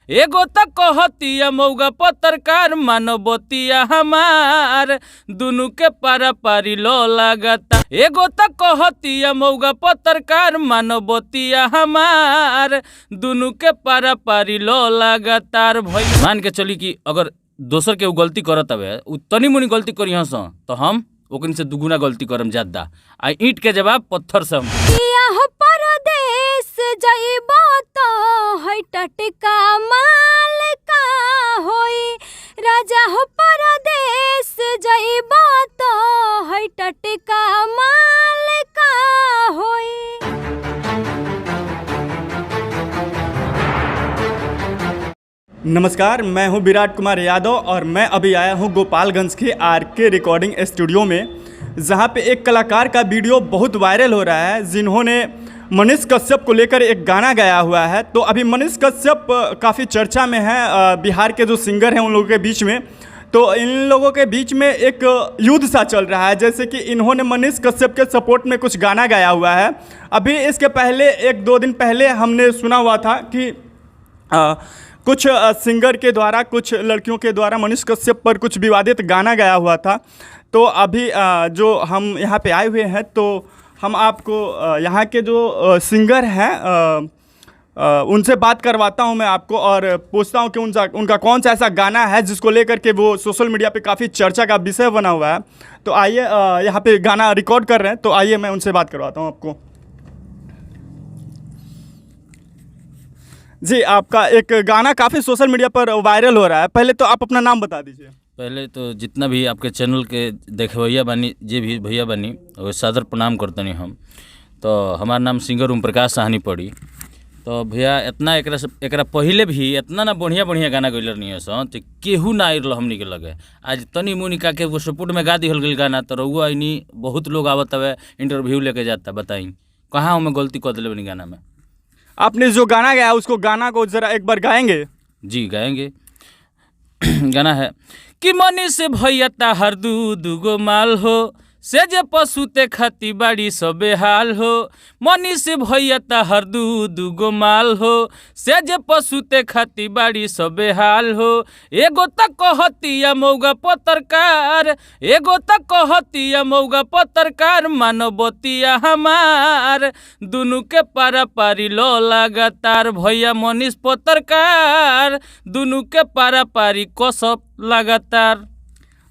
एगो त कहतिया मौगा पत्रकार मानवतिया हमार दुनू के पारा पारी लो लागता। एगो त कहतिया मौगा पत्रकार मानवतिया हमार दुनू के पारा पारी लो लगातार। भाई मान के चली कि अगर दोसर के गलती करत हवे उ तनी मुनी गलती करी हस तो हम ओकनी से दुगुना गलती करम ज्यादा। आ ईंट के जवाब पत्थर से हम हो परदेस जइबो तो है टटका माल का होई। राजा हो परदेस जइबो तो है टटका माल का होई। नमस्कार, मैं हूं विराट कुमार यादव और मैं अभी आया हूं गोपालगंज के आरके रिकॉर्डिंग स्टूडियो में, जहां पे एक कलाकार का वीडियो बहुत वायरल हो रहा है जिन्होंने मनीष कश्यप को लेकर एक गाना गाया हुआ है। तो अभी मनीष कश्यप काफ़ी चर्चा में है, बिहार के जो सिंगर हैं उन लोगों के बीच में। तो इन लोगों के बीच में एक युद्ध सा चल रहा है, जैसे कि इन्होंने मनीष कश्यप के सपोर्ट में कुछ गाना गाया हुआ है। अभी इसके पहले 1-2 दिन पहले हमने सुना हुआ था कि कुछ सिंगर के द्वारा, कुछ लड़कियों के द्वारा मनीष कश्यप पर कुछ विवादित गाना गाया हुआ था। तो अभी जो हम यहाँ पे आए हुए हैं तो हम आपको यहाँ के जो सिंगर हैं उनसे बात करवाता हूँ मैं आपको, और पूछता हूँ कि उनका कौन सा ऐसा गाना है जिसको लेकर के वो सोशल मीडिया पे काफ़ी चर्चा का विषय बना हुआ है। तो आइए, यहाँ पे गाना रिकॉर्ड कर रहे हैं, तो आइए मैं उनसे बात करवाता हूँ आपको। जी, आपका एक गाना काफ़ी सोशल मीडिया पर वायरल हो रहा है। पहले तो आप अपना नाम बता दीजिए। पहले तो जितना भी आपके चैनल के देखवैया बानी, जे भी भैया बानी, वो सादर प्रणाम करतनी हम। तो हमार नाम सिंगर ओम प्रकाश साहनी पड़ी। तो भैया इतना एकरा पहले भी इतना ना बढ़िया बढ़िया गाना गैलर नहीं है सो, तो केहू ना आयल हमनी के लगे। आज तनी मुनी का के वो सपोर्ट में गा दिहल गई गाना, तो रहुआ इनी बहुत लोग आवत हवे इंटरव्यू लेके जाता। बताई कहाँ हमें गलती कर दिले बनी गाना में। आपने जो गाना गाया उसको गाना को ज़रा एक बार गाएंगे? जी गाएंगे। गाना है कि मनीष भैया ताहर दूगो माल हो, से जे पशुते खाती बाड़ी सबे हाल हो। मनीष भैया ताहर दूगो माल हो, से जे पशुते खाती बाड़ी सबे हाल हो। एगो त कहतिया मौगा पत्रकार, एगो त कहतिया मौगा पत्रकार मानवतिया हमार दुनू के पारा पारी लो लगातार। भैया मनीष पत्रकार दुनू के पारा पारी कसब लगातार।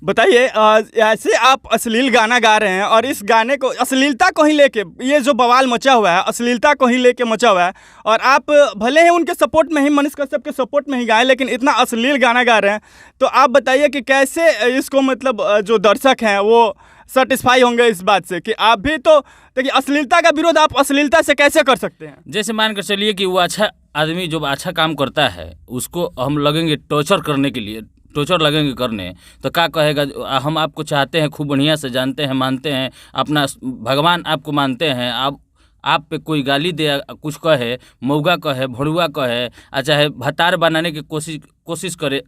बताइए, ऐसे आप अश्लील गाना गा रहे हैं और इस गाने को, अश्लीलता को ही लेके ये जो बवाल मचा हुआ है, अश्लीलता को ही लेके मचा हुआ है, और आप भले ही उनके सपोर्ट में ही, मनीष कश्यप के सपोर्ट में ही गाएं, लेकिन इतना अश्लील गाना गा रहे हैं। तो आप बताइए कि कैसे इसको, मतलब जो दर्शक हैं वो सेटिस्फाई होंगे इस बात से कि आप भी तो देखिए, अश्लीलता का विरोध आप अश्लीलता से कैसे कर सकते हैं? जैसे मान कर चलिए कि वो अच्छा आदमी जो अच्छा काम करता है उसको हम लगेंगे टॉर्चर करने के लिए, टॉर्चर लगेंगे करने, तो क्या कहेगा? हम आपको चाहते हैं, खूब बढ़िया से जानते हैं, मानते हैं, अपना भगवान आपको मानते हैं। आप पे कोई गाली दे, कुछ कहे, मौगा कहे, भड़ुआ कहे, चाहे भतार बनाने की कोशिश करे,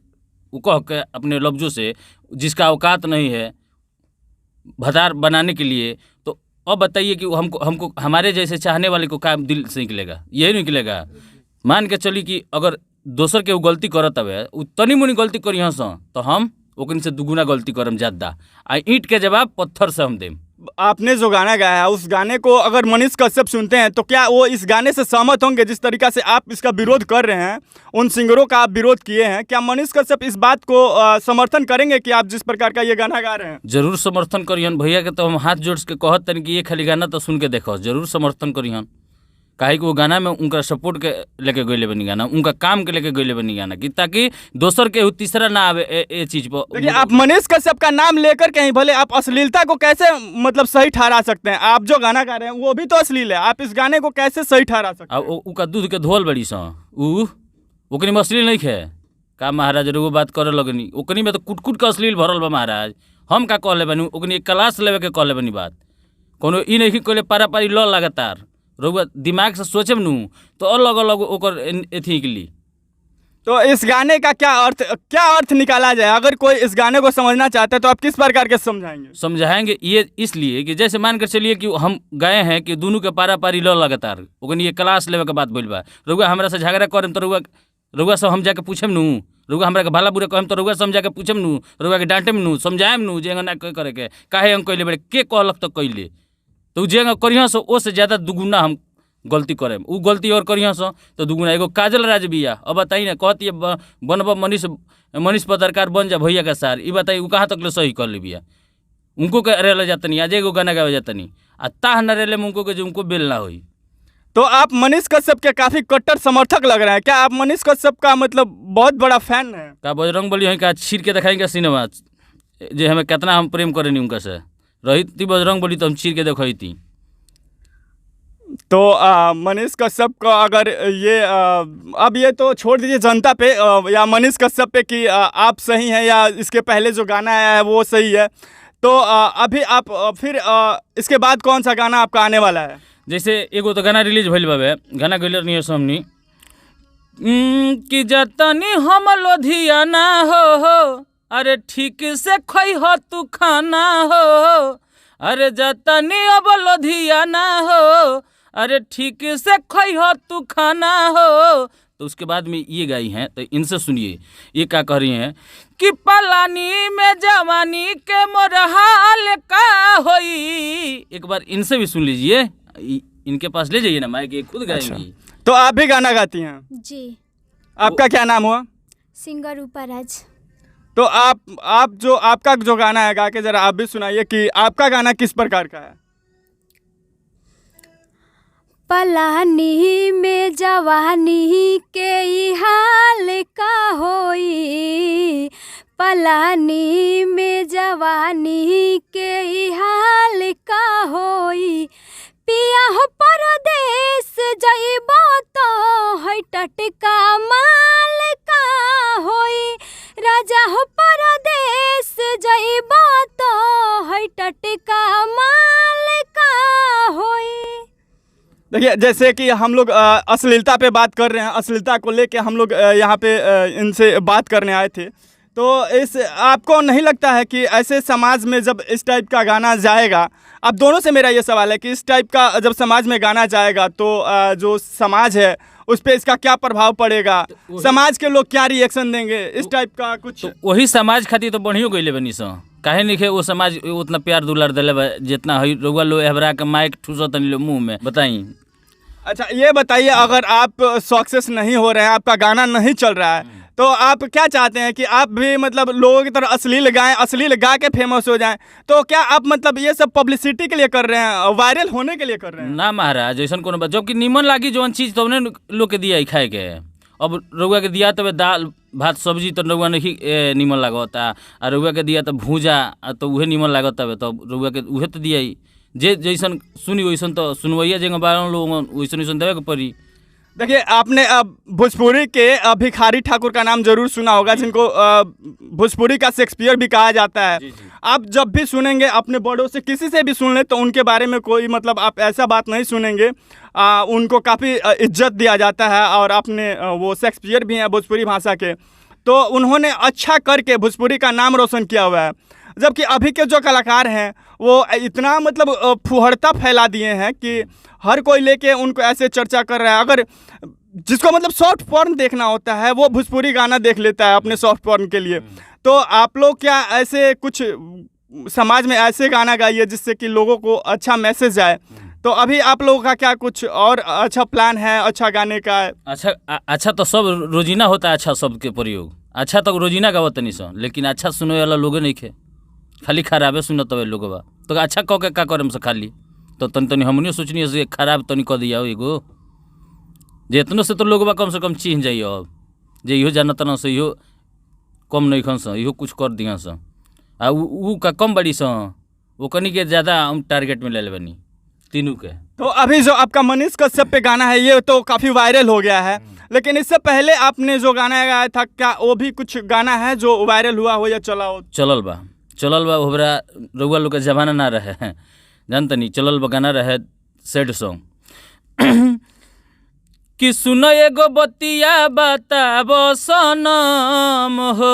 वो कह के अपने लफ्ज़ों से, जिसका औकात नहीं है भतार बनाने के लिए, तो अब बताइए कि हमको हमारे जैसे चाहने वाले को क्या दिल से निकलेगा? यही निकलेगा। मान के चली कि अगर दोसर के गलती करत हवे उ तनी मुनी गलती करी हस तो हम ओकनी से दुगुना गलती करम ज्यादा। आ ईंट के जवाब पत्थर से हम देम। आपने जो गाना गाया है उस गाने को अगर मनीष कश्यप सुनते हैं तो क्या वो इस गाने से सहमत होंगे? जिस तरीक़ा से आप इसका विरोध कर रहे हैं, उन सिंगरों का आप विरोध किए हैं, क्या मनीष कश्यप इस बात को समर्थन करेंगे कि आप जिस प्रकार का ये गाना गा रहे हैं? जरूर समर्थन करियन भैया के। तो हम हाथ जोड़ के कहत तन कि ये खाली गाना तो सुन के देखो, जरूर समर्थन करियन। काहे कि वो गाना में उनका सपोर्ट के लेके गईले बनी गाना, उनका काम के लेके गईले बनी गाना, कि ताकि दोसर के तीसरा ना आवे ये चीज पर। देखिए, आप मनीष कश्यप का नाम लेकर के ही भले आप अश्लीलता को कैसे, मतलब सही ठहरा सकते हैं? आप जो गाना गा रहे हैं वो भी तो अश्लील है, आप इस गाने को कैसे सही ठहरा सकते हैं? उनका दूध के धोल बड़ी सा ओकनी में अश्लील नहीं है का महाराज? वो बात करे लगनी, ओकनी में तो कुट कुट के अश्लील भरल बा महाराज। हम का कहले बनी, ओकनी क्लास लेवे के कहले बनी बात। कोनो ई नहीं कहले पारा पारी लो लगातार। रउआ दिमाग से सोचब नू तो अलग अलग ओकर एथी के लिए। तो इस गाने का क्या अर्थ निकाला जाए? अगर कोई इस गाने को समझना चाहता है तो आप किस प्रकार के समझाएंगे? ये इसलिए कि जैसे मान कर चलिए कि हम गए हैं कि दोनों के पारा पारी लो लगातार, ओकनी ये क्लास लेवे के बात बोल बा। रउआ हमरा से झगड़ा करम तो रउआ रउआ सब हम जाके पूछम नू, रउआ हमरा के भला बुरा कहम तो रउआ सब जाके पूछम नू, रउआ के डांटेम नू, समझाएम नू जे ना करे के काहे हम कइले बड़े के कहलक तो कइले, तो जे करिह सो ओ से ज़्यादा दुगुना हम गलती करेम, उ गलती और करिह सो तो दुगुना। एगो काजल राज बिया, अब बताई ना कहती है बनब मनीष पत्रकार बन जा भैया का सार, ई बताई उ कहाँ तक ले सही कर ले बिया। उनको के रेले जातनी आज एगो गाना गावे जातनी आ ताह न रेले में उनको के जो उनको बेल ना होई। तो आप मनीष कश्यप के काफ़ी कट्टर समर्थक लग रहे हैं, क्या आप मनीष कश्यप का मतलब बहुत बड़ा फैन है? का बजरंग बली है का छीर के दिखाएंगे सिनेमा जे हमें कितना हम प्रेम करें उनका से रही थी बजरंग बली तो हम चीर के देखी थी। तो मनीष कश्यप का अगर ये अब ये तो छोड़ दीजिए जनता पे या मनीष कश्यप पे कि आप सही हैं या इसके पहले जो गाना आया है वो सही है, तो अभी आप फिर इसके बाद कौन सा गाना आपका आने वाला है? जैसे एगो तो गाना रिलीज भइल बाबे, गाना गइल नहीं हमनी कि जतनी हम लोधियाना हो अरे ठीक से खई हो तू खाना हो, अरे जतनी अब लोधियाना हो अरे ठीक से खई हो तू खाना हो। तो उसके बाद में ये गाई हैं, तो इनसे सुनिए ये क्या कह रही हैं कि पलानी में जवानी के मोर हाल का होई। एक बार इनसे भी सुन लीजिए, इनके पास ले जाइए ना माइक, ये खुद गाएंगी। अच्छा। तो आप भी गाना गाती हैं? जी। आपका क्या नाम हुआ? सिंगर रूपाराज। तो आप जो आपका जो गाना है गा के जरा आप भी सुनाइए कि आपका गाना किस प्रकार का है? पलानी में जवानी के ई हाल का होई, पलानी में जवानी के ई हाल का होई, पिया हो परदेस जइबो तो है टटका माल का होई, राजा हो परदेस जइबो तो है टटका माल का होई। देखिए जैसे कि हम लोग अश्लीलता पे बात कर रहे हैं, अश्लीलता को लेके हम लोग यहाँ पे इनसे बात करने आए थे, तो इस आपको नहीं लगता है कि ऐसे समाज में जब इस टाइप का गाना जाएगा, अब दोनों से मेरा ये सवाल है कि इस टाइप का जब समाज में गाना जाएगा तो जो समाज है उस पर इसका क्या प्रभाव पड़ेगा, समाज के लोग क्या रिएक्शन देंगे, इस टाइप का कुछ? तो वही समाज खातिर तो बढ़िया गइले बनी सो, काहे नहीं वो समाज उतना प्यार दुलार दिले जितना है रउआ लो एहबरा के माइक ठूसो तनी लो मुँह में, बताई। अच्छा ये बताइए, अगर आप सक्सेस नहीं हो रहे हैं, आपका गाना नहीं चल रहा है, तो आप क्या चाहते हैं कि आप भी मतलब लोगों की तरह अश्लील गाएं, अश्लील गा के फेमस हो जाएं? तो क्या आप मतलब ये सब पब्लिसिटी के लिए कर रहे हैं, वायरल होने के लिए कर रहे हैं? ना महाराज जैसन कोनो बात, जबकि निमन लागी जौन चीज़ तो लोग के दिया खाए के, अब रउआ के दिया तब दाल भात सब्जी तो रउआ नहीं निमन लागता, आ रउआ के दिया तो भूजा तो उहे निमन लागत हवे, तो रउआ के उहे तो दिया जे जैसन सुनी वैसन तो सुनवैया जगह बारह लोग वैसन वैसन देवे के पड़ी। देखिए आपने भोजपुरी के भिखारी ठाकुर का नाम जरूर सुना होगा, जिनको भोजपुरी का शेक्सपियर भी कहा जाता है। जी, जी। आप जब भी सुनेंगे अपने बड़ों से किसी से भी सुन लें तो उनके बारे में कोई मतलब आप ऐसा बात नहीं सुनेंगे, उनको काफ़ी इज्जत दिया जाता है, और आपने वो शेक्सपियर भी हैं भोजपुरी भाषा के, तो उन्होंने अच्छा करके भोजपुरी का नाम रोशन किया हुआ है। जबकि अभी के जो कलाकार हैं वो इतना मतलब फुहड़ता फैला दिए हैं कि हर कोई लेके उनको ऐसे चर्चा कर रहा है। अगर जिसको मतलब सॉफ्ट पॉर्न देखना होता है वो भोजपुरी गाना देख लेता है अपने सॉफ्ट पॉर्न के लिए। तो आप लोग क्या ऐसे कुछ समाज में ऐसे गाना गाइए जिससे कि लोगों को अच्छा मैसेज आए। तो अभी आप लोगों का क्या कुछ और अच्छा प्लान है अच्छा गाने का? अच्छा तो सब रोजीना होता है, अच्छा सबके प्रयोग अच्छा तो रोजीना गावत नहीं सो, लेकिन अच्छा सुने वाला लोग नहीं खे, खाली खराबे सुनत हवे लोग बा। तो अच्छा कह के का करम से खाली तो तनी हमनियो सोचनी है खराब तनी कह दिया एगो जेतनो से तो लोग बा कम से कम चीन जाइए। अब जे इहो जानत न से इहो कम नहीं खन से इहो कुछ कर दिया से आ उ का कम बड़ी से वो कनी के ज़्यादा हम टारगेट में ले ले बनी तीनों के। तो अभी जो आपका मनीष कश्यप पे गाना है ये तो काफ़ी वायरल हो गया है, लेकिन इससे पहले आपने जो गाना गाया था क्या वो भी कुछ गाना है जो वायरल हुआ हो या चला हो? चलल बा होबरा रउआ लोग के जमाना ना रहे जानते नहीं, चलल बा गाना रहे सैड सॉन्ग कि सुन एगो बतिया बताबो सनम हो,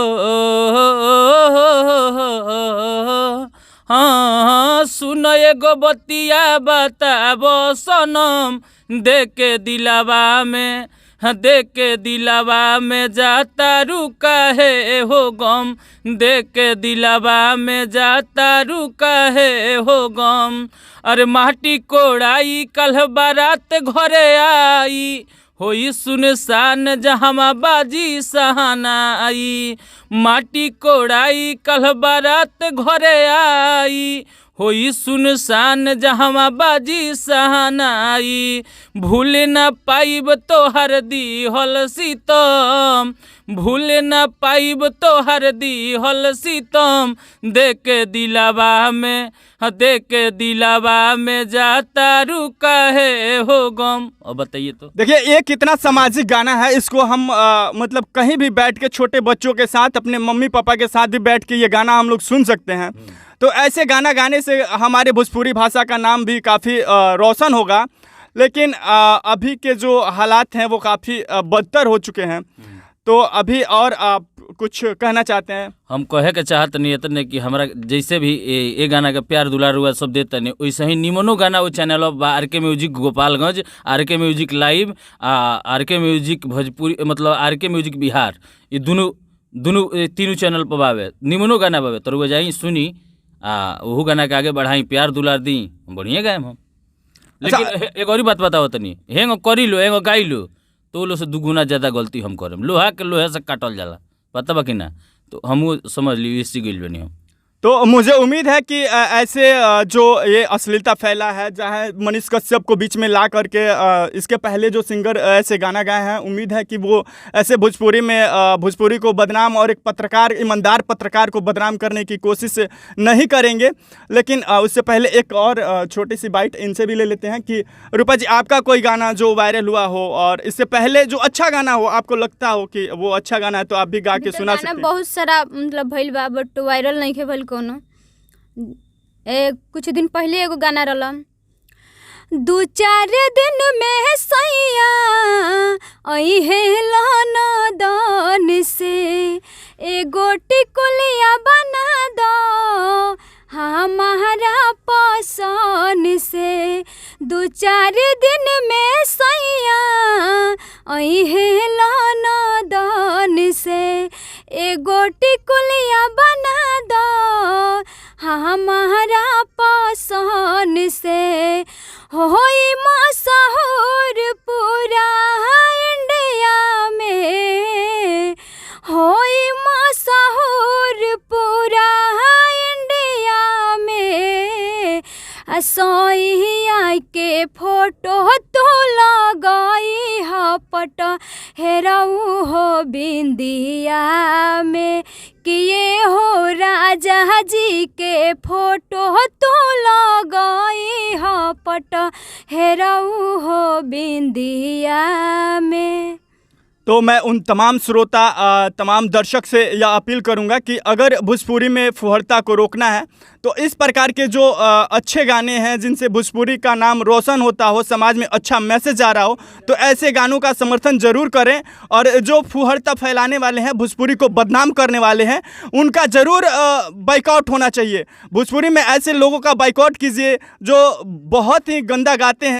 हाँ सुन एगो बतिया बताबो सनम, देके दिलावा में हाँ देख के दिलावा में जाता रुका है हो गम, देख के दिलावा में जाता रुका है हो गम। अरे माटी कोड़ाई कल बारात घरे आई, होई सुनसान जहाँ बाजी सहाना आई। माटी कोड़ाई कल बारात घरे आई, होई सुनसान जहाँ बाजी सहाना आई। भूल न पाइब तोहर दिहल सीतम, भूल न पाइब तोहर दिहल सीतम। देख के दिलावा में, देख के दिलावा में जाता रुका है हो गम। और बताइए तो। देखिए ये कितना सामाजिक गाना है, इसको हम मतलब कहीं भी बैठ के छोटे बच्चों के साथ, अपने मम्मी पापा के साथ भी बैठ के ये गाना हम लोग सुन सकते हैं। तो ऐसे गाना गाने से हमारे भोजपुरी भाषा का नाम भी काफ़ी रोशन होगा। लेकिन अभी के जो हालात हैं वो काफ़ी बदतर हो चुके हैं। तो अभी और आप कुछ कहना चाहते हैं? हम कहे के चाहत नहीं इतने कि हमारा जैसे भी ये गाना का प्यार दुलार हुआ सब देते नहीं, वैसे ही निमनो गाना वो channel RK music Gopalganj, RK music live, RK music Bhojpuri, मतलब RK म्यूजिक बिहार, ये दोनों तीनों चैनल पर बावे निमनो गाना बावे। तो रुआ जाई सुनी, वह गाना के आगे बढ़ाई, प्यार दुलार दी, बढ़िया गायम हम। लेकिन एक और बात बताओ तनी, हेंगो करी लो हेंगो गाई लो तो लो से दुगुना ज़्यादा गलती हम करम। लोहा के लोहे से काटल जाला, पता बा कि ना? तो हम समझ ली इसी गई बनी हम। तो मुझे उम्मीद है कि ऐसे जो ये अश्लीलता फैला है, जहाँ मनीष कश्यप को बीच में ला करके इसके पहले जो सिंगर ऐसे गाना गाए हैं, उम्मीद है कि वो ऐसे भोजपुरी में भोजपुरी को बदनाम और एक पत्रकार, ईमानदार पत्रकार को बदनाम करने की कोशिश नहीं करेंगे। लेकिन उससे पहले एक और छोटी सी बाइट इनसे भी ले लेते हैं कि रूपा जी, आपका कोई गाना जो वायरल हुआ हो और इससे पहले जो अच्छा गाना हो, आपको लगता हो कि वो अच्छा गाना है, तो आप भी गा के सुना सकते हैं। बहुत सारा मतलब भइल बा, बट वायरल नहीं के भइल कोनो। कुछ दिन पहले एगो गाना रहला, 2-4 दिन में सैया अइहे लनदन से, एगो टिकुलिया बना दो हमारा पसंद से। 2-4 दिन में सैया अइहे लनदन से, एगो टिकुलिया बना दो हमारा पसंद से। होई मशहूर पूरा इंडिया में, होई मशहूर पूरा इंडिया में। सैया के फोटो तो लगाई हपट हेराऊ हो बिंदिया में, किए हो राजा जी के फोटो तो लगाई हपट हेराऊ हो बिंदिया में। तो मैं उन तमाम श्रोता, तमाम दर्शक से यह अपील करूंगा कि अगर भोजपुरी में फुहरता को रोकना है तो इस प्रकार के जो अच्छे गाने हैं, जिनसे भोजपुरी का नाम रोशन होता हो, समाज में अच्छा मैसेज आ रहा हो, तो ऐसे गानों का समर्थन ज़रूर करें। और जो फुहरता फैलाने वाले हैं, भोजपुरी को बदनाम करने वाले हैं, उनका ज़रूर बाइकआउट होना चाहिए। भोजपुरी में ऐसे लोगों का बाइकआउट कीजिए जो बहुत ही गंदा गाते हैं।